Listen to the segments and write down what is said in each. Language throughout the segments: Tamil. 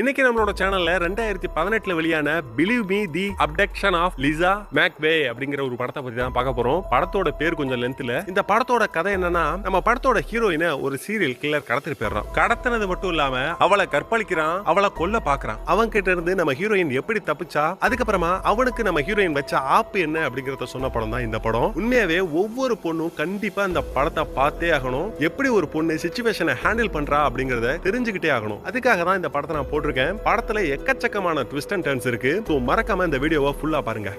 இன்னைக்கு நம்மளோட சேனல்ல 2018 வெளியான believe me the abduction of Lisa McVay அப்படிங்கிற ஒரு படத்தை பத்தி தான் பார்க்க போறோம். படத்தோட பேர் கொஞ்சம் லென்த்ல. இந்த படத்தோட கதை என்னன்னா, நம்ம படத்தோட ஹீரோயினை ஒரு சீரியல் கில்லர் கடத்திட்டு போயிடுறான். கடத்தினது மட்டும் இல்லாம அவளை கற்பழிக்கிறான், அவளை கொல்ல பாக்குறான். அவன் கிட்ட இருந்து நம்ம ஹீரோயின் எப்படி தப்பிச்சா, அதுக்கப்புறமா அவனுக்கு நம்ம ஹீரோயின் வச்ச ஆப்பு என்ன அப்படிங்கறத சொன்ன படம் தான் இந்த படம். உண்மையாவே ஒவ்வொரு பொண்ணும் கண்டிப்பா இந்த படத்தை பார்த்தே ஆகணும். எப்படி ஒரு பொண்ணு சிச்சுவேஷனை ஹேண்டில் பண்றா அப்படிங்கறத தெரிஞ்சுக்கிட்டே ஆகணும். அதுக்காக தான் இந்த படத்தை நான் படத்துல எக்கச்சக்கமான ட்விஸ்ட் அண்ட் டர்ன்ஸ் இருக்கு. மறக்காம இந்த வீடியோவை ஃபுல்லா பாருங்க.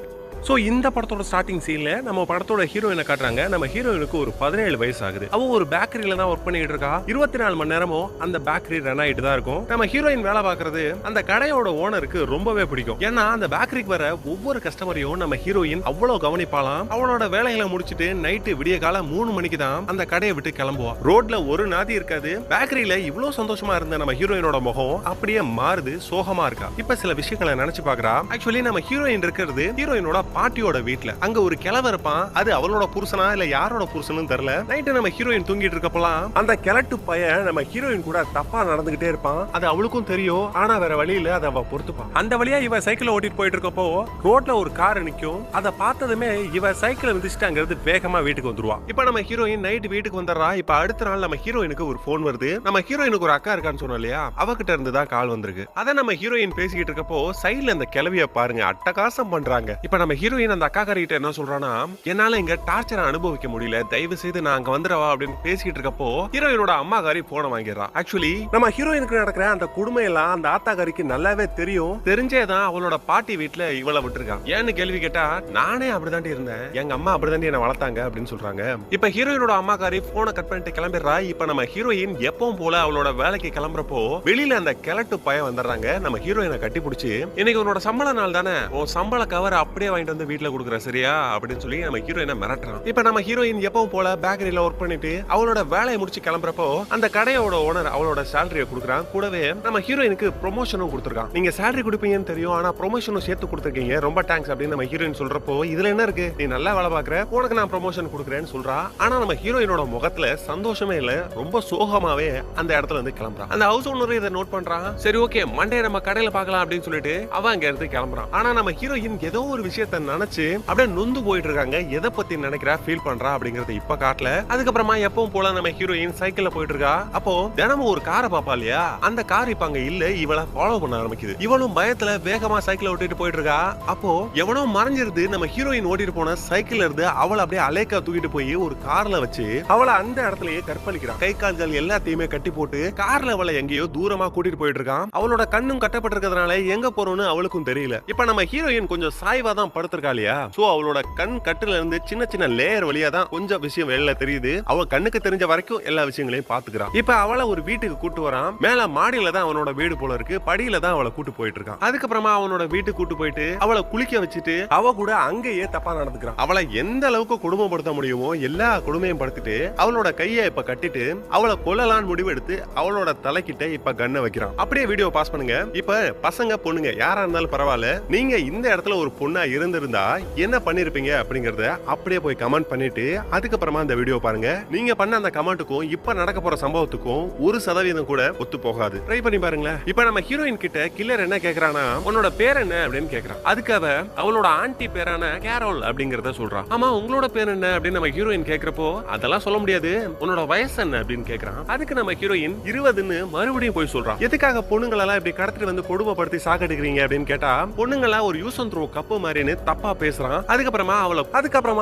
இந்த படத்தோட ஸ்டார்டிங் சீன்ல நம்ம படத்தோட ஹீரோயினை காட்டுறாங்க. நம்ம ஹீரோயினுக்கு ஒரு 17 வயசு ஆகுது. அவ ஒரு பேக்கரியில தான் ஒர்க் பண்ணிட்டு இருக்கா. 24 மணி நேரமும் அந்த பேக்கரி ரன் ஆயிட்டு தான் இருக்கும். நம்ம ஹீரோயின் வேலை பாக்குறது அந்த கடையோட ஓனருக்கு ரொம்பவே பிடிக்கும். ஏன்னா அந்த பேக்கரிக்கு வர ஒவ்வொரு கஸ்டமரையும் நம்ம ஹீரோயின் அவ்வளவு கவனிப்பாலாம். அவளோட வேலைகளை முடிச்சிட்டு நைட்டு விடிய காலம் 3 மணிக்கு தான் அந்த கடையை விட்டு கிளம்புவா. ரோட்ல ஒரு நாதி இருக்காது. பேக்கரியில இவ்வளவு சந்தோஷமா இருந்த நம்ம ஹீரோயினோட முகம் அப்படியே மாறுது, சோகமா இருக்கா. இப்ப சில விஷயங்களை நினைச்சு பாக்குறா. ஆக்சுவலி நம்ம ஹீரோயின் இருக்கிறது ஹீரோயினோட பாட்டியோட வீட்ல. அங்க ஒரு கிழவர் இருப்பான். அது அவளோட புருஷனா இல்ல யாரோட புருஷனும் தெரியல. நைட்டு நம்ம ஹீரோயின் தூங்கிட்டு இருக்கப்பலாம் அந்த கிழட்டு பையன் நம்ம ஹீரோயின் கூட தப்பா நடந்துகிட்டே இருப்பான். அது அவளுக்கும் தெரியும். ஆனா வேற வழியில அதை அவ பொறுத்துப்பான். அந்த வழியா இவ சைக்கிள் ஓட்டிட்டு போயிட்டு இருக்கப்போ ரோட்ல ஒரு கார் நிக்கும். அதை பார்த்ததுமே இவ சைக்கிளை மிதிச்சுட்டு அங்கிருந்து வேகமா வீட்டுக்கு வந்துருவா. இப்ப நம்ம ஹீரோயின் நைட் வீட்டுக்கு வந்துடுறா. இப்ப அடுத்த நாள் நம்ம ஹீரோயினுக்கு ஒரு போன் வருது. நம்ம ஹீரோயினுக்கு ஒரு அக்கா இருக்கான்னு சொன்னோம் இல்லையா, அவகிட்ட இருந்து தான் கால் வந்திருக்கு. அதை நம்ம ஹீரோயின் பேசிக்கிட்டு இருக்கப்போ சைட்ல அந்த கிளவிய பாருங்க, அட்டகாசம் பண்றாங்க. இப்ப நம்ம ஹீரோயின் அந்த அக்கா கிட்ட என்ன சொல்றானா, என்னால இங்க டார்ச்சரை அனுபவிக்க முடியல, தயவு செய்து நான் அங்க வந்துடவா அப்படின்னு பேசிட்டு இருக்கப்போ ஹீரோயினோட அம்மா காரி போன வாங்கிடுறா. ஆக்சுவலி நம்ம ஹீரோயினுக்கு நடக்கிற அந்த குடும்பம் எல்லாம் அந்த ஆத்தாக்காரிக்கு நல்லாவே தெரியும். தெரிஞ்சேதான் அவளோட பாட்டி வீட்டுல இவளை விட்டுருக்கான். ஏன்னு கேள்வி கேட்டா, நானே அப்படிதாண்டி இருந்தேன், எங்க அம்மா அப்படிதாண்டி என்ன வளர்த்தாங்க அப்படின்னு சொல்றாங்க. இப்ப ஹீரோயினோட அம்மா காரி போனை கட் பண்ணிட்டு கிளம்பிடுறா. இப்ப நம்ம ஹீரோயின் எப்பவும் போல அவளோட வேலைக்கு கிளம்புறப்போ வெளியில அந்த கிழட்டு பையன் வந்துடுறாங்க. நம்ம ஹீரோயினை கட்டி பிடிச்சி, இன்னைக்கு உன்னோட சம்பள நாள் தானே, உன் சம்பள கவர் அப்படியே வாங்கிட்டு வந்து வீட்டுல கொடுக்குற சரியா அப்படின்னு சொல்லி நம்ம ஹீரோயினை மிரட்டுறான். இப்ப நம்ம ஹீரோயின் எப்பவும் போல பேக்கரியில ஒர்க் பண்ணிட்டு அவளோட வேலையை முடிச்சு கிளம்புறப்போ அந்த கடையோட ஓனர் அவளோட சேலரியை கொடுக்குறான். கூடவே நம்ம ஹீரோயினுக்கு ப்ரொமோஷனும் கொடுத்துருக்கான். நீங்க சேலரி கொடுப்பீங்கன்னு தெரியும், ஆனா ப்ரொமோஷனும் சேர்த்து கொடுத்துருக்கீங்க, ரொம்ப தேங்க்ஸ் அப்படின்னு நம்ம ஹீரோயின் சொல்றப்போ, இதுல என்ன இருக்கு, நீ நல்லா வேலை பாக்குற, உனக்கு நான் ப்ரொமோஷன் கொடுக்குறேன்னு சொல்றா. ஆனா நம்ம ஹீரோயினோட முகத்துல சந்தோஷமே இல்ல, ரொம்ப சோகமாவே அந்த இடத்துல இருந்து கிளம்புறான். அந்த ஹவுஸ் ஓனர் இதை நோட் பண்றான். சரி ஓகே, மண்டே நம்ம கடையில பார்க்கலாம் அப்படின்னு சொல்லிட்டு அவன் அங்க இருந்து கிளம்புறான். ஆனா நம்ம ஹீரோயின் ஏதோ ஒரு விஷயத்தை நினைச்சு அப்படியே நொந்து போயிட்டு இருக்காங்க. எதை பத்தி நினைக்கிறா, ஃபீல் பண்றா அப்படிங்கறது இப்ப காட்டல. அதுக்கப்புறமா எப்பவும் போல நம்ம ஹீரோயின் சைக்கிள்ல போயிட்டு இருக்கா. அப்போ தினமும் ஒரு காரை பாப்பா இல்லையா, அந்த கார் இப்ப அங்க இல்ல, இவளை ஃபாலோ பண்ண ஆரம்பிக்குது. இவளும் பயத்துல வேகமா சைக்கிள் ஓட்டிட்டு போயிட்டு இருக்கா. அப்போ எவனோ மறைஞ்சிருது. நம்ம ஹீரோயின் ஓட்டிட்டு போன சைக்கிள்ல இருந்து அவளை அப்படியே அலேக்கா தூக்கிட்டு போய் ஒரு கார்ல வச்சு அவளை அந்த இடத்துலயே கற்பழிக்கிறான். கை கால்கள் எல்லாத்தையுமே கட்டி போட்டு கார்ல அவளை எங்கேயோ தூரமா கூட்டிட்டு போயிட்டு இருக்கான். அவளோட கண்ணும் கட்டப்பட்டிருக்கிறதுனால எங்க போறோம்னு அவளுக்கும் தெரியல. இப்ப நம்ம ஹீரோயின் கொஞ்சம் சாய்வா தான் படுத்திருக்கா இல்லையா, சோ அவளோட கண் கட்டுல இருந்து சின்ன சின்ன லேயர் வழியா தான் கொஞ்சம் விஷயம் வெளியில தெரியுது. அவ கண்ணுக்கு தெரிஞ்ச வரைக்கும் எல்லா விஷயங்களையும் பாத்துக்கிறான். இப்ப அவளை ஒரு வீட்டுக்கு கூட்டு வரான். மேல மாடியில தான் அவனோட வீடு போல இருக்கு, படியில தான் அவளை கூட்டு போயிட்டு இருக்கான். அதுக்கப்புறமா அவனோட வீட்டுக்கு கூட்டு போயிட்டு அவளை குளிக்க வச்சுட்டு அவ கூட அங்கேயே தப்பா நடந்துக்கிறான். அவளை எந்த அளவுக்கு குடும்பப்படுத்த முடியுமோ எல்லா குடும்பையும் படுத்திட்டு அவளோட கையை இப்ப கட்டிட்டு அவளை கொல்லலான்னு முடிவெடுத்து அவளோட தலைக்கிட்ட இப்ப கண்ணை வைக்கிறான். அப்படியே வீடியோ பாஸ் பண்ணுங்க. இப்ப பசங்க பொண்ணுங்க யாரா இருந்தாலும் பரவாயில்ல, நீங்க இந்த இடத்துல ஒரு பொண்ணா இருந்திருந்தா என்ன பண்ணிருப்பீங்க அப்படிங்கறத அப்படியே போய் கமெண்ட் பண்ணிட்டு அதுக்கப்புறமா இந்த வீடியோ பாருங்க. நீங்க பண்ண அந்த கமெண்ட்டுக்கும் இப்ப நடக்க போற சம்பவத்துக்கும் 1% கூட ஒத்து போகாது. ட்ரை பண்ணி பாருங்களேன். இப்ப நம்ம ஹீரோயின் கிட்ட கில்லர் என்ன கேக்குறானா, உன்னோட பேர் என்ன அப்படின்னு கேக்குறான். அதுக்கு அவளோட ஆன்டி பேரான கேரோல் அப்படிங்கறத சொல்றான். ஆமா, உங்களோட பேர் என்ன அப்படின்னு நம்ம ஹீரோயின் கேக்குறப்போ, அதெல்லாம் சொல்ல முடியாது, உன்னோட வயசு என்ன அப்படின்னு கேக்குறான். அதுக்கு நம்ம ஹீரோயின் 20ன்னு மறுபடியும் போய் சொல்றான். எதுக்காக பொண்ணுங்களெல்லாம் இப்படி கடத்திட்டு வந்து கொடுமைப்படுத்தி சாக்கடிக்கிறீங்க அப்படின்னு கேட்டா, பொண்ணுங்களா ஒரு யூஸ் அண்ட் த்ரோ கப்பு மாதிரின்னு தப்பா பேசுறான். அதுக்கப்புறமா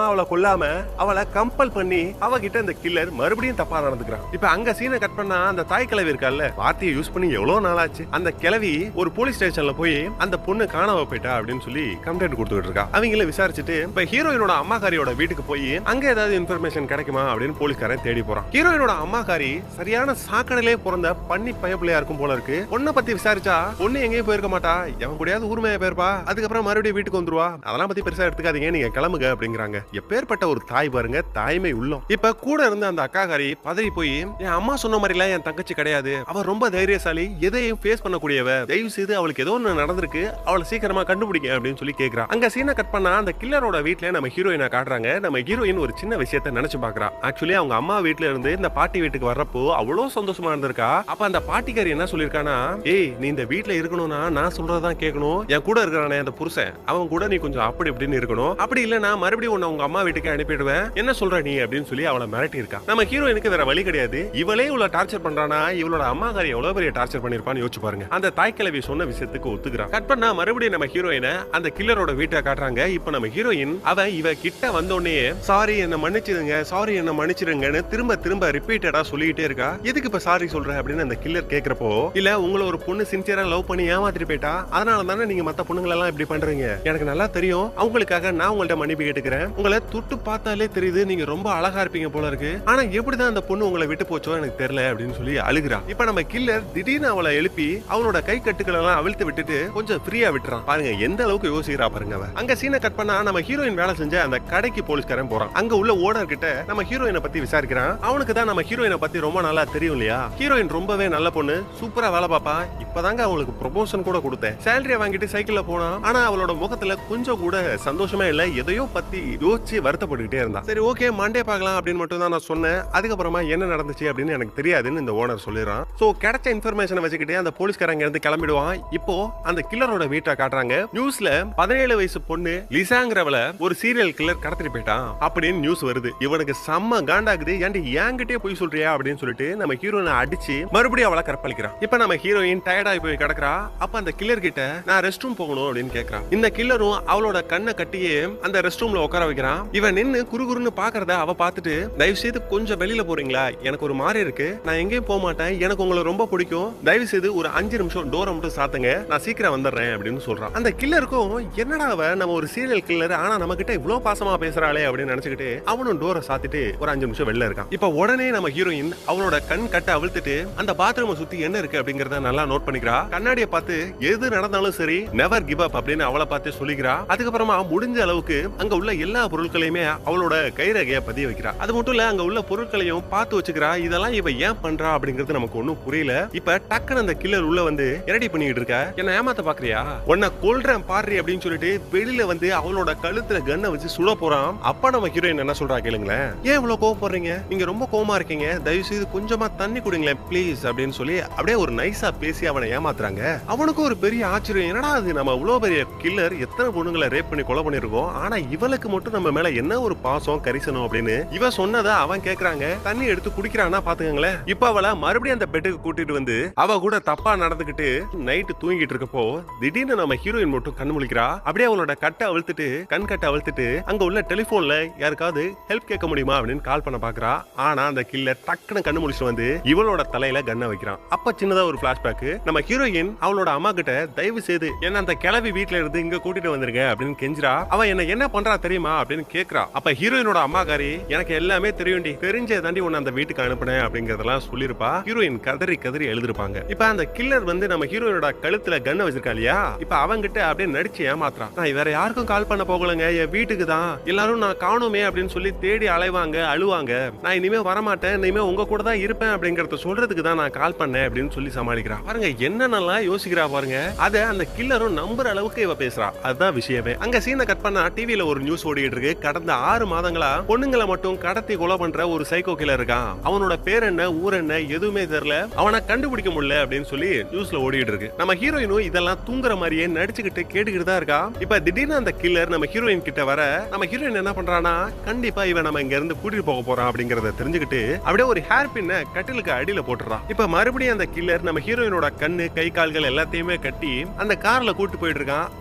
அவளை கொல்லாம அவளை கம்பல் பண்ணி அவகிட்ட இந்த கில்லர் மறுபடியும் தப்பா நடந்துக்கிறான். இப்ப அங்க சீனை கட் பண்ணா அந்த தாய் கிழவி இருக்கல்ல, வார்த்தையை யூஸ் பண்ணி எவ்வளவு நாள் ஆச்சு. அந்த கிழவி ஒரு போலீஸ் ஸ்டேஷன்ல போய் அந்த பொண்ணு காணாம போயிட்டா அப்படின்னு சொல்லி கம்ப்ளைண்ட் கொடுத்துட்டு இருக்கா. அவங்கள விசாரிச்சுட்டு இப்ப ஹீரோயினோட அம்மாக்காரியோட வீட்டுக்கு போய் அங்க ஏதாவது இன்ஃபர்மேஷன் கிடைக்குமா அப்படின்னு போலீஸ்காரன் தேடி போறான். ஹீரோயினோட அம்மாக்காரி சரியான சாக்கடையிலே பிறந்த பண்ணி பயப்பிள்ளையா இருக்கும் போல இருக்கு. பொண்ணை பத்தி விசாரிச்சா பொண்ணு எங்கேயும் போயிருக்க மாட்டா, எவன் கூடயாவது ஊர்மையா போயிருப்பா, அதுக்கப்புறம் மறுபடியும் வீட்டுக்கு வந்துருவா. அதெல்லாம் பத்தி பெருசா எடுத்துக்காதீங்க, நீங்க கிளம்புங்க அப்படிங்கிறாங்க. எப்பேற்பட்ட ஒரு தாய் பாருங்க, தாய்மை உள்ளம். இப்ப கூட இருந்த அந்த அக்காகாரி பதறி போய், என் அம்மா சொன்ன மாதிரிலாம் என் தங்கச்சி கிடையாது, அவ ரொம்ப தைரியசாலி, எதையும் ஃபேஸ் பண்ணக்கூடியவ, தயவு செய்து அவளுக்கு ஏதோ ஒன்று நடந்திருக்கு, அவளை சீக்கிரமா கண்டுபிடிங்க அப்படின்னு சொல்லி கேக்குறா. அங்க சீனை கட் பண்ணா அந்த கில்லரோட வீட்ல நம்ம ஹீரோயினை காட்டுறாங்க. நம்ம ஹீரோயின் ஒரு சின்ன விஷயத்த நினைச்சு பாக்குறா. ஆக்சுவலி அவங்க அம்மா வீட்ல இருந்து இந்த பாட்டி வீட்டுக்கு வர்றப்போ அவ்வளவு சந்தோஷமா இருந்திருக்கா. அப்ப அந்த பாட்டிக்காரி என்ன சொல்லிருக்கானா, ஏய் நீ இந்த வீட்ல இருக்கணும்னா நான் சொல்றதான் கேட்கணும், என் கூட இருக்கிறானே அந்த புருஷன், அவன் கூட நீ கொஞ்சம் அப்படி இப்படின்னு இருக்கணும், அப்படி இல்லனா மறுபடியும் உன்னை உங்க அம்மா வீட்டுக்கு அனுப்பிடுவேன், என்ன சொல்ற நீ அப்படின்னு சொல்லி அவளை மிரட்டி இருக்கா. நம்ம ஹீரோயினுக்கு வேற வழி கிடையாது, இவளே இவ்வளவு டார்ச்சர் பண்றானா, இவளோட அம்மாக்காரி எவ்வளவு பெரிய டார்ச்சர் பண்ணிருப்பான்னு யோசிச்சு பாருங்க. அந்த தாய்க்கிழவி சொன்ன விஷயத்துக்கு ஒத்துக்கிறா. கட் பண்ணா மறுபடியும் நம்ம ஹீரோயினை அந்த கில்லரோட வீட்டை காட்டுறாங்க. இப்ப நம்ம ஹீரோயின் அவ இவ கிட்ட வந்தோடனே சாரி என்ன மன்னிச்சிடுங்க, சாரி என்ன மன்னிச்சிடுங்கன்னு திரும்ப திரும்ப ரிப்பீட்டடா சொல்லிட்டே இருக்கா. எதுக்கு இப்ப சாரி சொல்ற அப்படின்னு அந்த கில்லர் கேக்குறப்போ, இல்ல உங்களை ஒரு பொண்ணு சின்சியரா லவ் பண்ணி ஏமாத்திட்டு போயிட்டா, அதனால தானே நீங்க மத்த பொண்ணுங்களை எல்லாம் இப்படி பண்றீங்க, எனக்கு நல்லா தெரியும், அவங்களுக்காக நான் உங்கள்ட்ட மன்னிப்பு கேட்டுக்கிறேன், உங்களை தொட்டு பார்த்தாலே தெரியுது நீங்க ரொம்ப அழகா இருப்பீங்க போல இருக்கு, ஆனா எப்படிதான் அந்த பொண்ணு உங்களை விட்டு போச்சோ எனக்கு தெரியல அப்படின்னு சொல்லி அழுகுறா. இப்ப நம்ம கில்லர் திடீர்னு அவளை எழுப்பி அவளோட கை கட்டுக்கள் எல்லாம் அவிழ்த்து விட்டுட்டு கொஞ்சம் ஃப்ரீயா விட்டுறான். பாருங்க எந்த அளவுக்கு யோசிக்கிறா பாருங்க. அங்க சீனை கட் பண்ணா நம்ம ஹீரோயின் வேலை செஞ்ச அந்த கடைக்கு போலீஸ்காரன் போறான். அங்க உள்ள ஓனர் கிட்ட நம்ம ஹீரோயினை பத்தி விசாரிக்கிறான். அவனுக்கு தான் நம்ம ஹீரோயினை பத்தி ரொம்ப நல்லா தெரியும் இல்லையா, ஹீரோயின் ரொம்பவே நல்ல பொண்ணு, சூப்பரா வேலை பாப்பா, இப்பதாங்க அவளுக்கு ப்ரொமோஷன் கூட கொடுத்தேன், சேலரியை வாங்கிட்டு சைக்கிள்ல போனா, ஆனா அவளோட முகத்துல கொஞ்சம் கூட சந்தோஷமே இல்ல, எதையோ பத்தி யோசிச்சு வருத்தப்பட்டுக்கிட்டே இருந்தா. சரி ஓகே மண்டே பார்க்கலாம் அப்படின்னு மட்டும் தான் நான் சொன்னேன், அதுக்கப்புறமா என்ன நடந்துச்சு அப்படின்னு எனக்கு தெரியாதுன்னு இந்த ஓனர் சொல்லிடுறான். சோ கிடைச்ச இன்ஃபர்மேஷனை வச்சுக்கிட்டே அந்த போலீஸ்காரங்க இருந்து கிளம்பிடுவான். இப்போ அந்த கில்லரோட வீட்டை காட்டுறாங்க. நியூஸ்ல 17 வயசு பொண்ணு லிசாங்கிறவள ஒரு சீரியல் கில்லர் கடத்திட்டு போயிட்டான் அப்படின்னு நியூஸ் வருது. இவனுக்கு செம்ம காண்டாகுது, ஏன்டி என்கிட்டயே போய் சொல்றியா அப்படின்னு சொல்லிட்டு நம்ம ஹீரோயினை அடிச்சு மறுபடியும் அவளை கற்பழிக்கிறான். இப்ப நம்ம ஹீரோயின் டயர்டாகி போய் கிடக்குறா. அப்ப அந்த கில்லர் கிட்ட நான் ரெஸ்ட் ரூம் போகணும் அப்படின்னு கேக்குறான். இந்த கில்லரும் அவளோட கண்ணை கட்டியே அந்த ரெஸ்ட் ரூம்ல உட்கார வைக்கிறான். இவன் நின்னு குறுகுறுன்னு பாக்குறத அவ பார்த்துட்டு, தயவு செய்து கொஞ்சம் வெளியில போறீங்களா, எனக்கு ஒரு மாதிரி இருக்கு, நான் எங்கேயும் போக மாட்டேன், எனக்கு உங்களை ரொம்ப பிடிக்கும், தயவு செய்து ஒரு 5 நிமிஷம் டோரை மட்டும் சாத்துங்க, நான் சீக்கிரம் வந்துடுறேன் அப்படின்னு சொல்றான். அந்த கில்லருக்கும் என்னடா அவ நம்ம ஒரு சீரியல் கில்லர், ஆனா நம்ம கிட்ட இவ்வளவு பாசமா பேசுறாளே அப்படின்னு நினைச்சுக்கிட்டு அவனும் டோரை சாத்திட்டு ஒரு 5 நிமிஷம் வெளில இருக்கான். இப்ப உடனே நம்ம ஹீரோயின் அவளோட கண் கட்ட அவிழ்த்துட்டு அந்த பாத்ரூமை சுத்தி என்ன இருக்கு அப்படிங்கறத நல்லா நோட் பண்ணிக்கிறா. கண்ணாடியை பார்த்து எது நடந்தாலும் சரி நெவர் கிவ் அப் அப்படின்னு அவளை பார்த்து சொல்லிக்கிறா. அதுக்கப்புறமா முடிஞ்ச அளவுக்கு அங்க உள்ள எல்லா பொருட்களையுமே அவளோட கைரகைய பதிய வைக்கிறா. அது மட்டும் இல்ல அங்க உள்ள பொருட்களையும் பார்த்து வச்சுக்கிறா. இதெல்லாம் இவ ஏன் பண்றா அப்படிங்கிறது நமக்கு ஒண்ணும் புரியல. இப்ப டக்குன்னு அந்த கில்லர் உள்ள வந்து ரெடி பண்ணிட்டு இருக்க, என்ன ஏமாத்த பாக்குறியா, உன்னை கொல்றேன் பாரு அப்படின்னு சொல்லிட்டு வெளியில வந்து அவளோட கழுத்துல கண்ணை வச்சு சுட போறான். அப்ப நம்ம ஹீரோயின் என்ன சொல்றா கேளுங்களேன், ஏன் இவ்வளவு கோவப்படுறீங்க, நீங்க ரொம்ப கோவமா இருக்கீங்க, தயவு செய்து கொஞ்சமா தண்ணி குடிங்களேன் ப்ளீஸ் அப்படின்னு சொல்லி அப்படியே ஒரு நைஸா பேசி அவனை ஏமாத்துறாங்க. அவனுக்கு ஒரு பெரிய ஆச்சரியம், என்னடா அது நம்ம இவ்வளவு பெரிய கில்லர் எத்தனை பொண்ணுங்களை ரேப் பண்ணி கொலை பண்ணிருக்கோம், ஆனா இவளுக்கு மட்டும் நம்ம மேல என்ன ஒரு பாசம் கரிசனம் அப்படின்னு இவ சொன்னதை அவன் கேக்குறாங்க. தண்ணி எடுத்து குடிக்கிறானா பாத்துக்கங்களேன். இப்ப அவளை மறுபடியும் அந்த பெட்டுக்கு கூட்டிட்டு வந்து அவ கூட தப்பா நடந்துகிட்டு நைட்டு தூங்கிட்டு இருக்கப்போ திடீர்னு நம்ம ஹீரோயின் மட்டும் கண் முழிக்கிறா. அப்படியே அவளோட கட்டை அவிழ்த்துட்டு கண் கட்டை அவிழ்த்துட்டு அங்க உள்ள டெலிபோன்ல யாருக்காவது ஹெல்ப் கேட்க முடியுமா அப்படின்னு கால் பண்ண பாக்குறா. ஆனா அந்த கில்லர் டக்குன்னு கண்ணு முடிச்சு வந்து இவளோட தலையில கண்ணை வைக்கிறான். அப்ப சின்னதா ஒரு பிளாஷ்பேக், நம்ம ஹீரோயின் அவளோட அம்மா கிட்ட தயவு செய்து என்ன அந்த கிளவி வீட்டுல இருந்து இங்க கூட்டிட்டு வந்திருக்க அப்படின்னு கெஞ்சிரா. அவ என்ன பண்றா தெரியுமா அப்படின்னு கேக்குறா. அப்ப ஹீரோயினோட அம்மாக்காரி, எனக்கு எல்லாமே தெரியும்டி, தெரிஞ்சே தாண்டி உன்னை அந்த வீட்டுக்கு அனுப்புனேன் அப்படிங்கறதெல்லாம் சொல்லிருப்பா. ஹீரோயின் கதறி கதறி எழுதிருப்பாங்க. இப்ப அந்த கில்லர் வந்து நம்ம ஹீரோயினோட கழுத்துல கண்ணை வச்சிருக்கா இல்லையா, இப்ப அவங்கிட்ட அப்படியே நடிச்சு ஏமாத்துறான். நான் வேற யாருக்கும் கால் பண்ண போகலங்க, என் வீட்டுக்கு தான், எல்லாரும் நான் காணுமே அப்படின்னு சொல்லி தேடி அலைவாங்க, அழுவாங்க, நான் இனிமே வரமாட்டேன், இனிமே உங்க கூட தான் இருப்பேன் அப்படிங்கறத சொல்றதுக்கு தான் நான் கால் பண்ணேன் அப்படின்னு சொல்லி சமாளிக்கிறா. பாருங்க என்னென்னலாம் யோசிக்கிறா பாருங்க. அத அந்த கில்லரும் நம்புற அளவுக்கு இவ பேசுறா. அதுதான் விஷயமே. அங்க சீனை கட் பண்ணா டிவில ஒரு நியூஸ் ஓடிட்டு இருக்கு. கடந்த 6 மாதங்களா பொண்ணுங்களை மட்டும் கடத்தி கொலை பண்ற ஒரு சைக்கோ கில்லர் இருக்கான். அவனோட பேர் என்ன, ஊர் என்ன எதுவுமே தெரியல, அவனை கண்டுபிடிக்க முடியல அப்படின்னு சொல்லி நியூஸ்ல ஓடிட்டு இருக்கு. நம்ம ஹீரோயினும் இதெல்லாம் தூங்குற மாதிரியே நடிச்சுக்கிட்டு கேட்டுக்கிட்டு தான் இருக்கா. இப்ப திடீர்னு அந்த கில்லர் நம்ம ஹீரோயின் கிட்ட வர, நம்ம ஹீரோயின் என்ன பண்றானா, கண்டிப்பா இவன் நம்ம இங்க இருந்து கூட்டிட்டு போக போறான் அப்படிங்கறத தெரிஞ்சுக்கிட்டு அப்படியே ஒரு ஹேர் பின்ன கட்டிலுக்கு அடியில போட்டுறான். இப்ப மறுபடியும் அந்த கில்லர் நம்ம ஹீரோயினோட கண்ணு கை கால்கள் எல்லாத்தையுமே கட்டி அந்த கார்ல கூட்டு போயிட்டு இருக்கான்.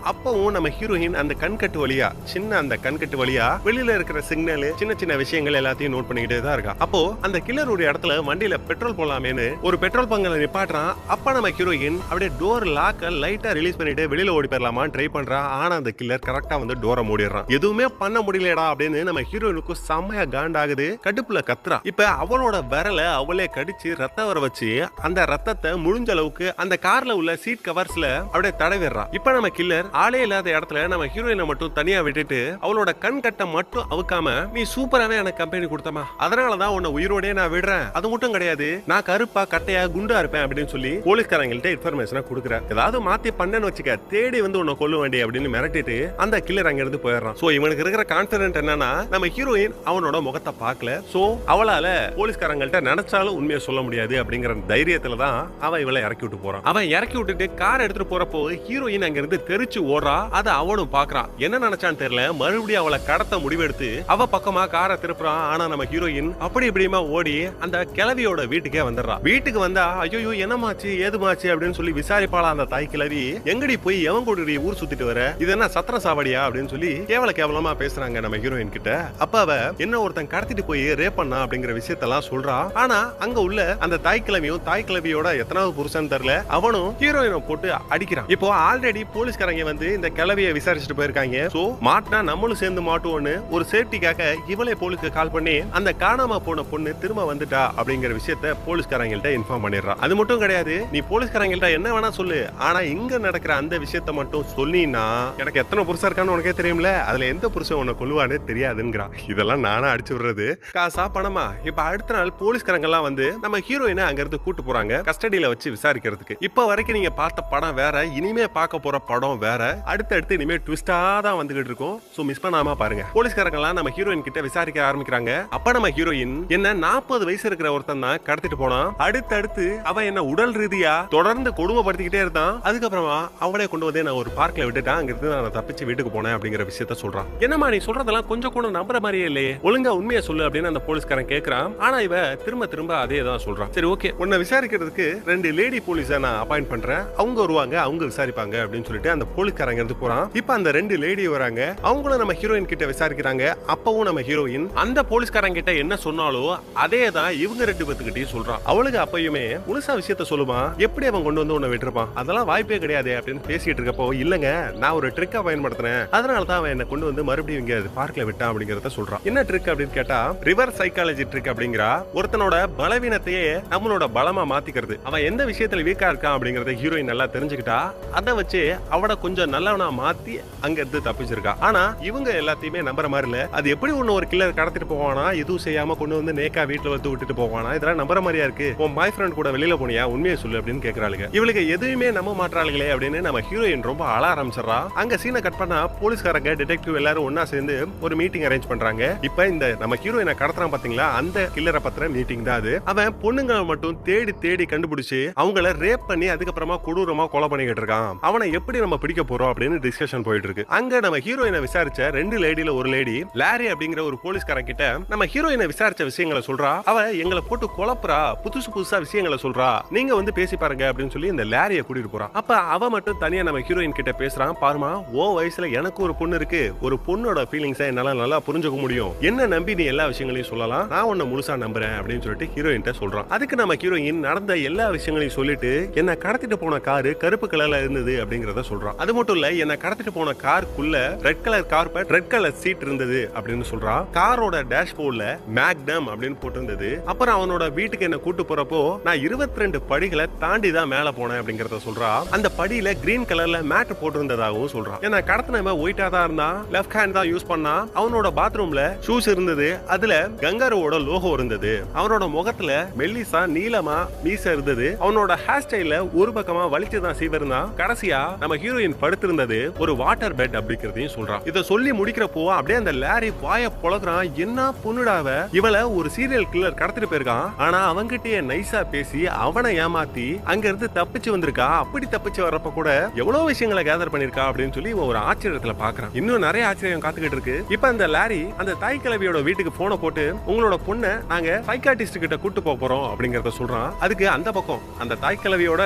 அப்பவும் நம்ம ஹீரோயின் அந்த கண்கட்டு வழியா, சின்ன அந்த கண்கட்டு வழியா வெளியில இருக்கிற சிக்னல், சின்ன சின்ன விஷயங்கள் எல்லாத்தையும் நோட் பண்ணிக்கிட்டே தான் இருக்கா. அப்போ அந்த கில்லர் ஒரு இடத்துல வண்டியில பெட்ரோல் போலாமேன்னு ஒரு பெட்ரோல் பங்கல நிப்பாட்டுறான். அப்ப நம்ம ஹீரோயின் அப்படியே டோர் லாக்க லைட்டா ரிலீஸ் பண்ணிட்டு வெளியில ஓடி போயிடலாமா ட்ரை பண்றா. ஆனா அந்த கில்லர் கரெக்டா வந்து டோரை மூடிடுறான். எதுவுமே பண்ண முடியலடா அப்படின்னு நம்ம ஹீரோயினுக்கு செம்மையா காண்டாகுது. கடுப்புல கத்துறா. இப்ப அவளோட விரலை அவளே கடிச்சு ரத்தம் வர வச்சு அந்த ரத்தத்தை முடிஞ்ச அளவுக்கு அந்த கார்ல உள்ள சீட் கவர்ஸ்ல அப்படியே தடவிடுறா. இப்ப நம்ம கில்லர் ஆளே இல்லாத இடத்துல நம்ம ஹீரோயினை மட்டும் தனியா விட்டுட்டு அவளோட கண் கட்ட மட்டும் அவுக்காம நீ சூப்பராவே எனக்கு கம்பெனி கொடுத்தமா, அதனாலதான் உன்னை உயிரோடய நான் விடுறேன், அது மட்டும் கிடையாது நான் கருப்பா கட்டையா குண்டா இருப்பேன் அப்படின்னு சொல்லி போலீஸ்காரங்கள்ட்ட இன்ஃபர்மேஷனை கொடுக்குறேன். ஏதாவது மாத்தி பண்ணன்னு வச்சுக்க தேடி வந்து உன்னை கொல்ல வேண்டிய அப்படின்னு மிரட்டிட்டு அந்த கில்லர் அங்க இருந்து போயிடுறான். சோ இவனுக்கு இருக்கிற கான்பிடன்ட் என்னன்னா நம்ம ஹீரோயின் அவனோட முகத்தை பார்க்கல, சோ அவளால போலீஸ்காரங்கள்ட்ட நினைச்சாலும் உண்மையை சொல்ல முடியாது அப்படிங்கிற தைரியத்துல தான் அவன் இவளை இறக்கி விட்டு போறான். அவன் இறக்கி விட்டுட்டு கார் எடுத்துட்டு போறப்போ ஹீரோயின் அங்க இருந்து தெரிச்சு ஓடுறா. அதை அவனும் பாக்குறான். என்ன நினைச்சான்னு தெரியல, மறுபடியும் அவளை கடத்த முடிவெடுத்து அவ பக்கமா காரை திருப்புறான். ஆனா நம்ம ஹீரோயின் அப்படி இப்படியுமா ஓடி அந்த கிழவியோட வீட்டுக்கே வந்துடுறா. வீட்டுக்கு வந்தா ஐயோ என்னமாச்சு ஏதுமாச்சு அப்படின்னு சொல்லி விசாரிப்பாளா அந்த தாய் கிழவி. எங்கடி போய் எவன் கூட ஊர் சுத்திட்டு வர, இது என்ன சத்திர சாவடியா அப்படின்னு சொல்லி கேவலமா பேசுறாங்க நம்ம ஹீரோயின் கிட்ட. அப்ப அவ என்ன ஒருத்தன் கடத்திட்டு போய் ரேப் பண்ணா அப்படிங்கிற விஷயத்தெல்லாம் சொல்றா. ஆனா அங்க உள்ள அந்த தாய் கிழவியோட எத்தனாவது புருஷன் தெரியல, அவனும் ஹீரோயினை போட்டு அடிக்கிறான். இப்போ ஆல்ரெடி போலீஸ்காரங்க வந்து இந்த கிழவியை விசாரிச்சுட்டு போயிருக்காங்க. சோ மாட்டினா நம்மளும் சேர்ந்து மாட்டுவோன்னு ஒரு சேஃப்டிக்காக இவளே போலீஸ்க்கு கால் பண்ணி அந்த காணாம போன பொண்ணு திரும்ப வந்துட்டா அப்படிங்கிற விஷயத்த போலீஸ்காரங்கள்ட்ட இன்ஃபார்ம் பண்ணிடுறான். அது மட்டும் கிடையாது, நீ போலீஸ்காரங்கள்ட்ட என்ன வேணா சொல்லு, ஆனா இங்க நடக்கிற அந்த விஷயத்த மட்டும் சொன்னீன்னா எனக்கு எத்தனை புருஷன் இருக்கான்னு உனக்கே தெரியும்ல, அதுல எந்த புருஷன் உன்னை கொல்லுவானே தெரியாதுங்கிறான். இதெல்லாம் நானா அடிச்சு விடுறது, காசா பணமா? இப்ப அடுத்த நாள் போலீஸ்காரங்க எல்லாம் வந்து நம்ம ஹீரோயினை அங்க இருந்து கூட்டு போறாங்க கஸ்டடியில வச்சு விசாரிக்கிறதுக்கு. இப்ப வரைக்கும் நீங்க பார்த்த படம் வேற, இனிமே பார்க்க போற படம் வேற. அடுத்தடுத்து இனிமே ட்விஸ்டா தான் வந்துகிட்டு இருக்கும். சோ மிஸ் பண்ணாம பாருங்க. போலீஸ்காரங்க எல்லாம் நம்ம ஹீரோயின் கிட்ட விசாரிக்க ஆரம்பிக்கிறாங்க. அப்ப நம்ம ஹீரோயின் என்ன 40 வயசு இருக்கிற ஒருத்தன் தான் கடத்திட்டு போனா, அடுத்தடுத்து அவன் என்ன உடல் ரீதியா தொடர்ந்து கொடுமைப்படுத்திக்கிட்டே இருந்தான். அதுக்கப்புறமா அவளே கொண்டு வந்து நான் ஒரு பார்க்ல விட்டுட்டான், அங்க இருந்து நான் தப்பிச்சு வீட்டுக்கு போனேன் அப்படிங்கிற விஷயத்த சொல்றான். என்னமா நீ சொல்றதெல்லாம் கொஞ்சம் கூட நம்புற மாதிரியே இல்லையே, ஒழுங்கா உண்மையை சொல்லு அப்படின்னு அந்த போலீஸ்காரன் கேக்குறான். ஆனா இவ திரும்ப அதே தான் சொல்றான். சரி ஓகே, உன்னை விசாரிக்கிறதுக்கு 2 லேடி போலீஸை நான் அப்பாயிண்ட் பண்றேன், அவங்க வருவாங்க, அவங்க விசாரிப்பாங்க அப்படின்னு சொல்லிட்டு அந்த போலீஸ்காரங்க இருந்து போறான். இப்ப அந்த 2 லேடி வராங்க, அவங்களும் நம்ம ஹீரோயின் கிட்ட விசாரிக்கிறாங்க. அப்பவும் நம்ம ஹீரோயின் அந்த போலீஸ்காரங்க கிட்ட என்ன சொன்னாலோ அதே தான் இவங்க 2 பேத்துக்கிட்டையும் சொல்றான். அவளுக்கு அப்பயுமே முழுசா விஷயத்த சொல்லுமா, எப்படி அவன் கொண்டு வந்து உன்னை விட்டுருப்பான், அதெல்லாம் வாய்ப்பே கிடையாது அப்படின்னு பேசிட்டு இருக்கப்போ, இல்லங்க நான் ஒரு ட்ரிக்கா பயன்படுத்தினேன், அதனால தான் அவன் என்ன கொண்டு வந்து மறுபடியும் இங்க பார்க்ல விட்டான் அப்படிங்கறத சொல்றான். என்ன ட்ரிக் அப்படின்னு கேட்டா ரிவர்ஸ் சைக்காலஜி ட்ரிக் அப்படிங்கிற ஒருத்தனோட பலவீனத்தையே நம்மளோட பலமா மாத்திக்கிறது. அவன் எந்த விஷயத்துல வீக்கா இருக்கான் அப்படிங்கறத ஹீரோயின் நல்லா தெரிஞ்சுக்கிட்டா அதை வச்சு அவனை கொஞ்சம் நல்லவனா மாத்தி அங்க இருந்து தப்பிச்சிருக்கா. ஆனா இவங்க எல்லாத்தையுமே நம்புற மாதிரி இல்ல. அது எப்படி ஒன்னு ஒரு கில்லர் கடத்திட்டு போவானா, எதுவும் செய்யாம கொண்டு வந்து நேக்கா வீட்டுல வந்து விட்டுட்டு போவானா, இதெல்லாம் நம்புற மாதிரியா இருக்கு, உன் பாய் ஃப்ரெண்ட் கூட வெளியில போனியா, உண்மையை சொல்லு அப்படின்னு கேக்குறாளுங்க. இவளுக்கு எதுவுமே நம்ப மாட்டாளுங்களே அப்படின்னு நம்ம ஹீரோயின் ரொம்ப அழ ஆரம்பிச்சிடறா. அங்க சீனை கட் பண்ணா போலீஸ்காரங்க டிடெக்டிவ் எல்லாரும் ஒன்னா சேர்ந்து ஒரு மீட்டிங் அரேஞ்ச் பண்றாங்க. இப்ப இந்த நம்ம ஹீரோயினை கடத்துறான் பாத்தீங்களா, அந்த கில்லரை பத்திர மீட்டிங் தான் அது. அவன் பொண்ணுங்களை மட்டும் தேடி கண்டுபிடிச்சு அவங்கள ரேப் பண்ணி அதுக்கப்புறமா கொடூரமா கொலை பண்ணிக்கிட்டு இருக்கான். அவனை எப்படி நம்ம பிடிக்க போறோம் அப்படின்னு டிஸ்கஷன் போயிட்டு இருக்கு. அங்க நம்ம ஹீரோயினை விசாரிச்ச 2 லேடியில ஒரு லேடி லாரி அப்படிங்கிற ஒரு போலீஸ்காரன் கிட்ட நம்ம ஹீரோயினை விசாரிச்ச விஷயங்களை சொல்றா. அவ எங்களை போட்டு குழப்புறா, புதுசா விஷயங்களை சொல்றா, நீங்க வந்து பேசி பாருங்க அப்படின்னு சொல்லி இந்த லாரிய கூட்டிட்டு போறான். அப்ப அவ மட்டும் தனியா நம்ம ஹீரோயின் கிட்ட பேசுறான். பாருமா, ஓ வயசுல எனக்கு ஒரு பொண்ணு இருக்கு, ஒரு பொண்ணோட ஃபீலிங்ஸை என்னால நல்லா புரிஞ்சுக்க முடியும், என்ன நம்பி நீ எல்லா விஷயங்களையும் சொல்லலாம், நான் உன்னை முழுசா நம்புறேன் அப்படின்னு சொல்லிட்டு ஹீரோயின் சொல்றான். அதுக்கு நம்ம ஹீரோயின் நடந்த எல்லா விஷயங்களையும் சொல்லிட்டு என்ன கடத்திட்டு போன காரு கருப்பு கலர்ல இருந்தது அப்படிங்கறத சொல்றான். அது மட்டும் இல்ல, என்ன கடத்திட்டு போன காருக்குள்ள red colour carpet, red colour seat இருந்தது அப்படின்னு சொல்றான். காரோட டேஷ்போர்ட்ல மேக்னம் அப்படின்னு போட்டிருந்தது. அப்புறம் அவனோட வீட்டுக்கு என்ன கூட்டு போறப்போ நான் 22 படிகளை தாண்டி தான் மேல போனேன் அப்படிங்கறத சொல்றான். அந்த படியில கிரீன் கலர்ல மேட் போட்டிருந்ததாகவும் சொல்றான். ஏன்னா கடத்தினவன் ஒயிட்டா தான் இருந்தான், லெஃப்ட் ஹேண்ட் தான் யூஸ் பண்ணா. அவனோட பாத்ரூம்ல ஷூஸ் இருந்தது, அதுல கங்காருவோட லோகோ இருந்தது. அவனோட முகத்துல மெல்லிசா நீளமா மீச இருந்தது. அவனோட ஹேர் ஸ்டைல ஒரு பக்கமா வலிச்சு தான் சீவிருந்தான். கடைசியா நம்ம ஹீரோயின் படுத்திருந்தது ஒரு வாட்டர் பெட் அப்படிங்கறதையும் சொல்றான். இத சொல்லி முடிக்கிறப்போ அப்படியே அந்த லாரி வாய பொளக்குறான். என்ன பொண்ணுடாவ, இவள ஒரு சீரியல் கில்லர் கடத்திட்டு போயிருக்கான், ஆனா அவன்கிட்டயே நைஸா பேசி அவனை ஏமாத்தி அங்க இருந்து தப்பிச்சு வந்திருக்கா. அப்படி தப்பிச்சு வரப்ப கூட எவ்வளவு விஷயங்களை கேதர் பண்ணிருக்கா அப்படின்னு சொல்லி ஒரு ஆச்சரியத்துல பாக்குறான். இன்னும் நிறைய ஆச்சரியம் காத்துக்கிட்டு இருக்கு. இப்ப அந்த லாரி அந்த தாய் கிழவியோட வீட்டுக்கு போன போட்டு உங்களோட பொண்ணை நாங்க சைக்காட்டிஸ்ட் கிட்ட கூட்டு போறோம் அப்படிங்கறத சொல்றான். அதுக்கு அந்த பக்கம் அந்த தாய் கிழவியோட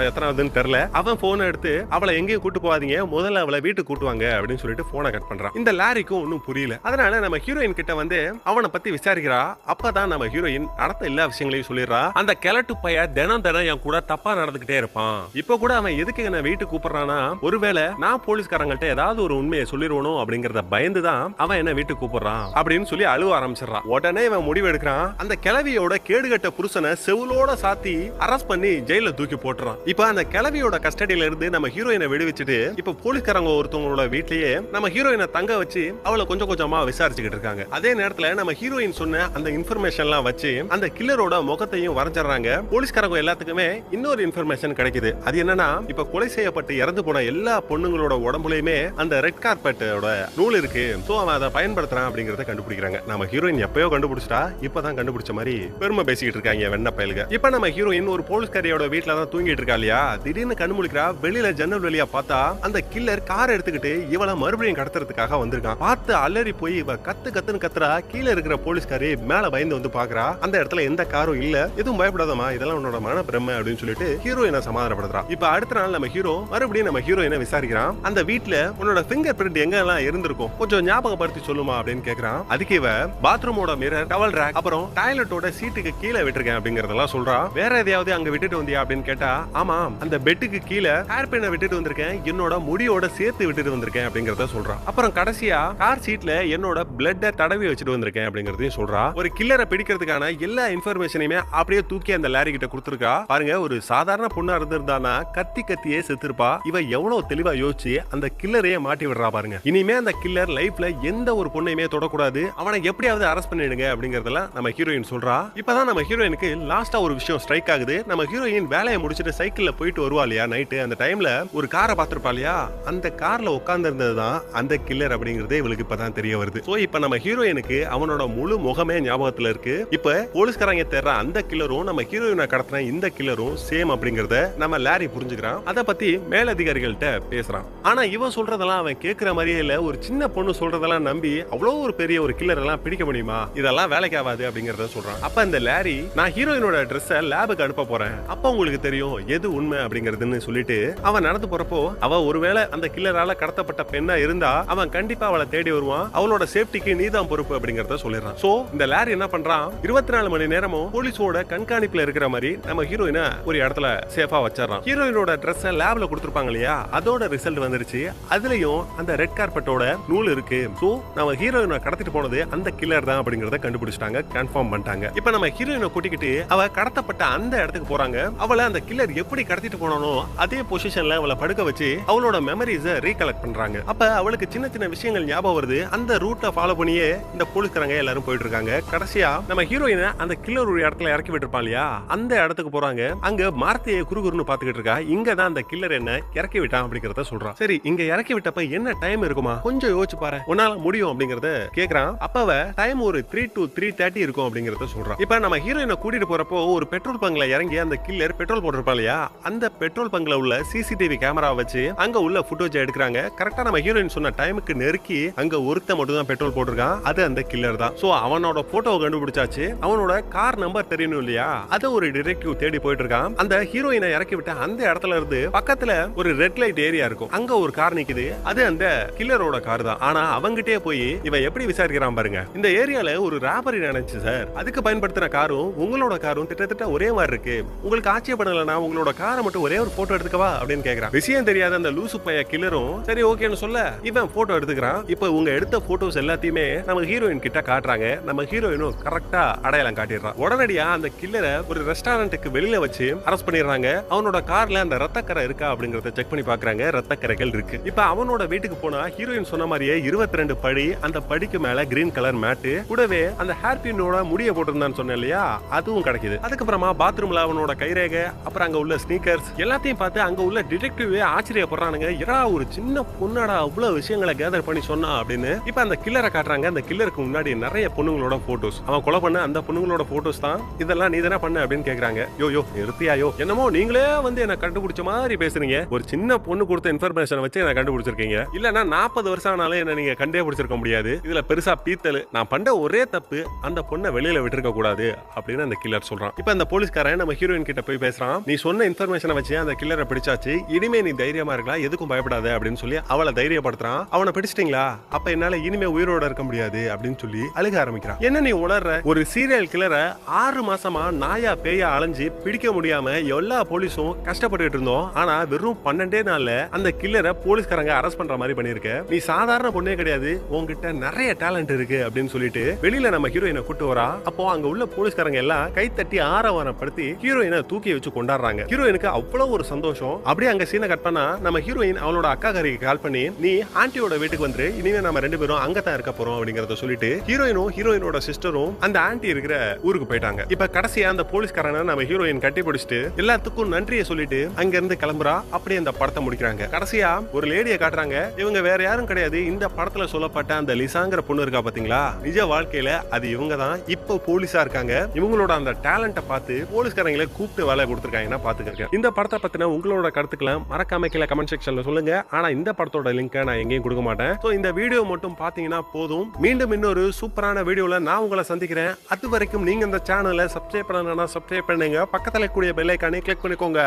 எத்தனாவதுன்னு தெரியல, அவன் போனை எடுத்து அவளை எங்கேயும் கூட்டு போவாதீங்க, முதல்ல அவளை வீட்டுக்கு கூட்டுவாங்க அப்படின்னு சொல்லிட்டு போனை கட் பண்றான். இந்த லாரிக்கும் ஒன்னும் புரியல. அதனால நம்ம ஹீரோயின் கிட்ட வந்து அவனை பத்தி விசாரிக்கிறா. அப்பதான் நம்ம ஹீரோயின் நடத்த எல்லா விஷயங்களையும் சொல்லிடுறா. அந்த கிழட்டு பைய தினம் என் கூட தப்பா நடந்துகிட்டே இருப்பான், இப்ப கூட அவன் எதுக்கு என்ன வீட்டுக்கு கூப்பிடுறானா, ஒருவேளை நான் போலீஸ்காரங்கள்ட்ட ஏதாவது ஒரு உண்மையை சொல்லிடுவனும் அப்படிங்கறத பயந்துதான் அவன் என்ன வீட்டுக்கு கூப்பிடுறான் அப்படின்னு சொல்லி அழுவ ஆரம்பிச்சிடறான். உடனே இவன் முடிவு எடுக்கிறான். அந்த கிழவியோட கேடுகட்ட புருஷனை செவுலோட சாத்தி அரெஸ்ட் பண்ணி ஜெயில தூக்கி போட்டுறான். இப்ப அந்த கிழவியோட கஸ்டடியில இருந்து நம்ம ஹீரோயினை விடுவிச்சுட்டு இப்ப போலீஸ்காரங்க ஒருத்தவங்களோட வீட்லயே நம்ம ஹீரோயினை தங்க வச்சு அவளை கொஞ்சம் கொஞ்சமா விசாரிச்சுக்கிட்டு இருக்காங்க. அதே நேரத்துல நம்ம ஹீரோயின் சொன்ன அந்த இன்ஃபர்மேஷன் எல்லாம் வச்சு அந்த கில்லரோட முகத்தையும் வரைஞ்சிடறாங்க. போலீஸ்காரங்க எல்லாத்துக்குமே இன்னொரு இன்ஃபர்மேஷன் கிடைக்குது. அது என்னன்னா, இப்ப கொலை செய்யப்பட்டு இறந்து போன எல்லா பொண்ணுங்களோட உடம்புலயுமே அந்த ரெட் கார்பெட்டோட நூல் இருக்கு. சோ அவன் அதை பயன்படுத்துறான் அப்படிங்கறத கண்டுபிடிக்கிறாங்க. நம்ம ஹீரோயின் எப்பயோ கண்டுபிடிச்சிட்டா, இப்பதான் கண்டுபிடிச்ச மாதிரி பெருமை பேசிக்கிட்டு இருக்காங்க வெண்ண பயலுக. இப்ப நம்ம ஹீரோயின் ஒரு போலீஸ்காரியோட வீட்டுல தான் தூங்கிட்டு இருக்கா இல்லையா, திடீர்னு கண்ணு முழிக்கிறா. வெளியில ஜன்னல் வழியா பார்த்தா அந்த கில்லர் கார் எடுத்துக்கிட்டு இவளை மறுபடியும் கடத்துறதுக்காக வந்திருக்கான். பார்த்து அலறி போய் இவ கத்துன்னு கத்துறா. கீழே இருக்கிற போலீஸ்காரி மேல பயந்து வந்து பாக்குறா. அந்த இடத்துல எந்த காரும் இல்ல. எதுவும் பயப்படாதமா, இதெல்லாம் உன்னோட மன பிரமை அப்படின்னு சொல்லிட்டு ஹீரோயினை சமாதானப்படுத்துறா. இப்ப அடுத்த நாள் நம்ம ஹீரோ மறுபடியும் நம்ம ஹீரோயினை விசாரிக்கிறான். அந்த வீட்டுல உன்னோட பிங்கர் பிரிண்ட் எங்க எல்லாம் இருந்திருக்கும், கொஞ்சம் ஞாபகப்படுத்தி சொல்லுமா அப்படின்னு கேக்குறான். அதுக்கு இவ பாத்ரூமோட மிரர், டவல் ரேக், அப்புறம் டாய்லெட்டோட சீட்டுக்கு கீழே விட்டுருக்கேன் அப்படிங்கறதெல்லாம் சொல்றா. வேற எதையாவது அங்க விட்டுட்டு வந்தியா அப்படின்னு கேட்டா, ஆமா அந்த பெட்டுக்கு கீழே ஹேர் பின்னை விட்டுட்டு வந்திருக்கேன், என்னோட முடியோட சேர்த்து விட்டுட்டு வந்திருக்கேன் அப்படிங்கறத சொல்றான். அப்புறம் கடைசியா கார் சீட்ல என்னோட பிளட்ட தடவி வச்சுட்டு வந்திருக்கேன் அப்படிங்கறதையும் சொல்றா. ஒரு கில்லரை பிடிக்கிறதுக்கான எல்லா இன்ஃபர்மேஷனையுமே அப்படியே தூக்கி அந்த லாரி கிட்ட கொடுத்துருக்கா. பாருங்க, ஒரு சாதாரண பொண்ணா இருந்திருந்தானா கத்தியே செத்துருப்பா. இவ எவ்வளவு தெளிவா யோசிச்சு அந்த கில்லரையே மாட்டி விடுறா பாருங்க. இனிமே அந்த கில்லர் லைஃப்ல எந்த ஒரு பொண்ணையுமே தொடக்கூடாது, அவனை எப்படியாவது அரெஸ்ட் பண்ணிடுங்க அப்படிங்கறதெல்லாம் நம்ம ஹீரோயின் சொல்றா. இப்பதான் நம்ம ஹீரோயினுக்கு லாஸ்டா ஒரு விஷயம் ஸ்ட்ரைக் ஆகுது. நம்ம ஹீரோயின் வேலையை முடிச்சிட்டு சைக்கிள்ல போயிட்டு வருவா இல்லையா நைட்டு, அந்த டைம்ல ஒரு காரை பார்த்திருப்பா இல்லையா, அந்த கார்ல உட்கார்ந்து இருந்ததுதான் அந்த கில்லர் அப்படிங்கறதே இவளுக்கு இப்பதான் தெரிய வருது. சோ இப்ப நம்ம ஹீரோயினுக்கு அவனோட முழு முகமே ஞாபகத்துல இருக்கு. இப்ப போலீஸ்காரங்க தேடுற அந்த கில்லரும் நம்ம ஹீரோயினை கடத்தின இந்த கில்லரும் சேம் அப்படிங்கறத நம்ம லாரி புரிஞ்சுக்கிறான். அத பத்தி மேலதிகாரிகள்கிட்ட பேசுறான். ஆனா இவன் சொல்றதெல்லாம் அவன் கேட்கிற மாதிரியே இல்ல. ஒரு சின்ன பொண்ணு சொல்றதெல்லாம் நம்பி அவ்வளவு ஒரு பெரிய ஒரு கில்லர் எல்லாம் பிடிக்க முடியுமா, இதெல்லாம் வேலைக்கு ஆகாது அப்படிங்கறத சொல்றான். அப்ப இந்த லாரி, நான் ஹீரோயினோட ட்ரெஸ்ஸ லேபுக்கு அனுப்ப போறேன், அப்ப உங்களுக்கு தெரியும் எது உண்மை அப்படிங்கறதுன்னு சொல்லிட்டு அவன் நடந்து போறப்போ, அவ ஒருவேளை அந்த கில்லரால கடத்தப்பட்ட பெண்ணா இருந்தா அவன் கண்டிப்பா அவளை தேடி வருவான், அவளோட சேஃப்டிக்கு நீதான் பொறுப்பு அப்படிங்கறத சொல்லிடுறான். சோ இந்த லாரி என்ன பண்றான், 24 மணி நேரமும் போலீஸோட கண்காணிப்புல இருக்கிற மாதிரி நம்ம ஹீரோயினை ஒரு இடத்துல சேஃபா வச்சிடறான். ஹீரோயினோட ட்ரெஸ் லேப்ல கொடுத்திருப்பாங்க இல்லையா, அதோட ரிசல்ட் வந்துருச்சு. அதுலயும் அந்த ரெட் கார்பெட்டோட நூல் இருக்கு. சோ நம்ம ஹீரோயினை கடத்திட்டு போனது அந்த கில்லர் தான் அப்படிங்கறத கண்டுபிடிச்சிட்டாங்க, கன்ஃபார்ம் பண்ணிட்டாங்க. இப்ப நம்ம ஹீரோயினை கூட்டிக்கிட்டு அவ கடத்தப்பட்ட அந்த இடத்துக்கு போறாங்க. அவளை அந்த கில்லர் எப்படி கடத்திட்டு போனானோ அதே பொசிஷன்ல அவளை படுக்க வச்சு அவளோட மெமரிஸ ரீகலெக்ட் பண்றாங்க. அப்ப அவளுக்கு சின்ன சின்ன விஷயங்கள் ஞாபகம் வருது. அந்த ரூட்டை ஃபாலோ பண்ணியே இந்த போலீஸ்காரங்க எல்லாரும் போயிட்டு இருக்காங்க. கடைசியா நம்ம ஹீரோயினை அந்த கில்லர் ஒரு இடத்துல இறக்கி விட்டுருப்பான் இல்லையா, அந்த இடத்துக்கு போறாங்க. அங்க மார்த்தியை குறுகுறுன்னு பாத்துக்கிட்டு இருக்கா. இங்க தான் அந்த கில்லர் என்ன இறக்கி விட்டான் அப்படிங்கறத சொல்றான். சரி, இங்க இறக்கி விட்டப்ப என்ன டைம் இருக்குமா, கொஞ்சம் யோசிச்சு பாரு, உன்னால முடியும் அப்படிங்கறத கேக்குறான். அப்ப டைம் ஒரு 3 to 3:30 இருக்கும் அப்படிங்கறத சொல்றான். இப்ப நம்ம ஹீரோயினை கூட்டிட்டு போறப்போ ஒரு பெட்ரோல் பங்க்ல இறங்கி அந்த கில்லர் பெட்ரோல் போட்டிருப்பா இல்லையா, அந்த பெட்ரோல் பங்க்ல உள்ள சிசிடிவி கேமரா வச்சு அங்க உள்ள ஃபுட்டேஜ் எடுக்கிறாங்க. கரெக்டா நம்ம ஹீரோயின் சொன்ன டைமுக்கு நெருக்கி அங்க ஒருத்த மட்டும் தான் பெட்ரோல் போட்டிருக்கான், அது அந்த கில்லர் தான். சோ அவனோட போட்டோவை கண்டுபிடிச்சாச்சு. அவனோட கார் நம்பர் தெரியணும் இல்லையா, அத ஒரு டிடெக்டிவ் தேடி போயிட்டு இருக்கான். அந்த ஹீரோயினை இறக்கி விட்ட அந்த இடத்துல இருந்து பக்கத்துல ஒரு ரெட் லைட் ஏரியா இருக்கும், அங்க ஒரு கார் நிக்குது, அது அந்த கில்லரோட கார் தான். ஆனா அவங்கிட்டே போய் இவன் எப்படி விசாரிக்கிறான் பாருங்க. இந்த ஏரியால ஒரு ராபரி நடந்துச்சு சார், அதுக்கு பயன்படுத்தின காரும் உங்களோட காரும் கிட்டத்தட்ட ஒரே மாதிரி இருக்கு, உங்களுக்கு ஆச்சரியப்படலனா உங்களோட காரை மட்டும் ஒரே ஒரு போட்டோ எடுத்துக்கவா அப்படின்னு கேக்குறான். விஷயம் தெரியாத அந்த லூசு பைய கில்லரும் சரி ஓகேன்னு சொல்ல இவன் போட்டோ எடுத்துக்கிறான். இப்ப உங்க எடுத்த போட்டோஸ் எல்லாத்தையுமே நம்ம ஹீரோயின் கிட்ட காட்டுறாங்க. நம்ம ஹீரோயினும் கரெக்டா அடையாளம் காட்டிடுறான். உடனடியா அந்த கில்லரை ஒரு ரெஸ்டாரண்ட்டுக்கு வெளியில வச்சு அரெஸ்ட் பண்ணிடுறாங்க. அவனோட கார்ல அந்த ரத்தக்கரை இருக்கா அப்படிங்கறத செக் பண்ணி பாக்குறாங்க. ரத்தக்கரைகள் இருக்கு. இப்ப அவனோட வீட்டுக்கு போனா ஹீரோயின் சொன்ன மாதிரியே 22 படி, அந்த படிக்கு மேல கிரீன் கலர் மேட்டு, கூடவே அந்த ஹேர் பின்னோட முடிய போட்டிருந்தான்னு சொன்னேன் இல்லையா, அதுவும் கிடைக்குது. அதுக்கப்புறமா பாத்ரூம்ல அவனோட கைரேகை, அப்புறம் அங்க உள்ள ஸ்னீக்கர்ஸ் எல்லாத்தையும் பார்த்து அங்க உள்ள டிடெக்டிவ் ஆச்சரியப்படுறானுங்க. இரா ஒரு சின்ன பொண்ணாடா அவ்வளவு விஷயங்களை கேதர் பண்ணி சொன்னா அப்படின்னு. இப்ப அந்த கில்லரை காட்டுறாங்க. அந்த கில்லருக்கு முன்னாடி நிறைய பொண்ணுங்களோட போட்டோஸ், அவன் கொலை பண்ண அந்த பொண்ணுங்களோட போட்டோஸ் தான் இதெல்லாம், நீ தானே பண்ண அப்படின்னு கேக்குறாங்க. யோ நிறுத்தியாயோ, என்னமோ நீங்களே வந்து என்ன கண்டுபிடிச்ச மாதிரி பேசுறீங்க, ஒரு சின்ன பொண்ணு கொடுத்த இன்ஃபர்மேஷன் வச்சு என்ன கண்டுபிடிச்சிருக்கீங்க, இல்லன்னா 40 வருஷம் ஆனாலும் என்ன நீங்க கண்டே பிடிச்சிருக்க முடியாது, இதுல பெருசா பீத்தல், நான் பண்ண ஒரே தப்பு அந்த பொண்ணை வெளியில விட்டுருக்க கூடாது அப்படின்னு அந்த கில்லர் சொல்றான். இப்ப அந்த போலீஸ்காரன் நம்ம ஹீரோயின் கிட்ட போய் பேசுறான். நீ சொன்ன இன்ஃபர்மேஷனை வச்சு அந்த கில்லரை பிடிச்சாச்சு, இனிமே நீ தைரியமா இருக்கலாம், எதுக்கும் பயப்படாத அப்படின்னு சொல்லி அவளை தைரியப்படுத்துறான். அவனை பிடிச்சிட்டீங்களா, அப்ப என்னால இனிமே உயிரோட இருக்க முடியாது அப்படின்னு சொல்லி அழுக ஆரம்பிக்கிறான். என்ன நீ உளர்ற, ஒரு சீரியல் கில்லரை 6 மாசமா நாயா பேயா அலைஞ்சு பிடிக்க முடியாம எல்லா போலீஸும் கஷ்டப்பட்டு இருந்தோம், ஆனா வெறும் 12 நாள்ல அந்த கில்லரை போலீஸ்காரங்க அரெஸ்ட் பண்ற மாதிரி பண்ணிருக்க, நீ சாதாரண பொண்ணே கிடையாது, உன்கிட்ட நிறைய டேலண்ட் இருக்கு அப்படின்னு சொல்லிட்டு வெளியில நம்ம ஹீரோயினை கூட்டு வரா. அப்போ அங்க உள்ள போலீஸ்காரங்க எல்லாம் கை தட்டி ஆரவாரப்படுத்தி ஹீரோயினை தூக்கி வச்சு கொண்டாடுறாங்க. ஹீரோயினுக்கு அவ்வளவு ஒரு சந்தோஷம். அப்படியே அங்க சீனை கட் பண்ணா நம்ம ஹீரோயின் அவளோட அக்கா அக்காக்காரிக்கு கால் பண்ணி நீ ஆண்டியோட வீட்டுக்கு வந்துரு, இனிமே நம்ம 2 பேரும் அங்கதான் இருக்க போறோம் அப்படிங்கறத சொல்லிட்டு ஹீரோயினோட சிஸ்டரும் அந்த ஆண்டி இருக்கிற ஊருக்கு போயிட்டாங்க. இப்ப கடைசியா அந்த போலீஸ்காரனை நம்ம ஹீரோயின் கட்டி பிடிச்சிட்டு எல்லாத்துக்கும் நன்றியை சொல்லிட்டு அங்க இருந்து கிளம்புறா. அப்படியே அந்த படத்தை முடிக்கிறாங்க. கடைசியா ஒரு லேடியை காட்டுறாங்க. இவங்க வேற யாரும் கிடையாது, இந்த படத்துல சொல்லப்பட்ட அந்த லிசாங்கிற பொண்ணு இருக்கா பாத்தீங்களா, நிஜ வாழ்க்கையில அது இவங்க தான் இப்போ போலீஸா இருக்காங்க. இவங்களோட அந்த டேலண்ட்டை பார்த்து போலீஸ்காரங்களை கூப்பிட்டு வேலை கொடுத்துருக்காங்கன்னா பாத்துக்க. இந்த படத்தை பத்தின உங்களோட கருத்துக்களை மறக்காம கீழே கமெண்ட் செக்ஷன்ல சொல்லுங்க. ஆனா இந்த படத்தோட லிங்க் நான் எங்கேயும் கொடுக்க மாட்டேன். சோ இந்த வீடியோ மட்டும் பாத்தீங்கன்னா போதும். மீண்டும் இன்னொரு சூப்பரான வீடியோல நான் உங்களை சந்திக்கிறேன். அது வரைக்கும் நீங்க இந்த சேனலை சப்ஸ்கிரைப் பண்ணலன்னா சப்ஸ்கிரைப் பண்ணுங்க. பக்கத்துல கூடிய பெல் ஐகானை கிளிக் பண்ணிக்கோங்க.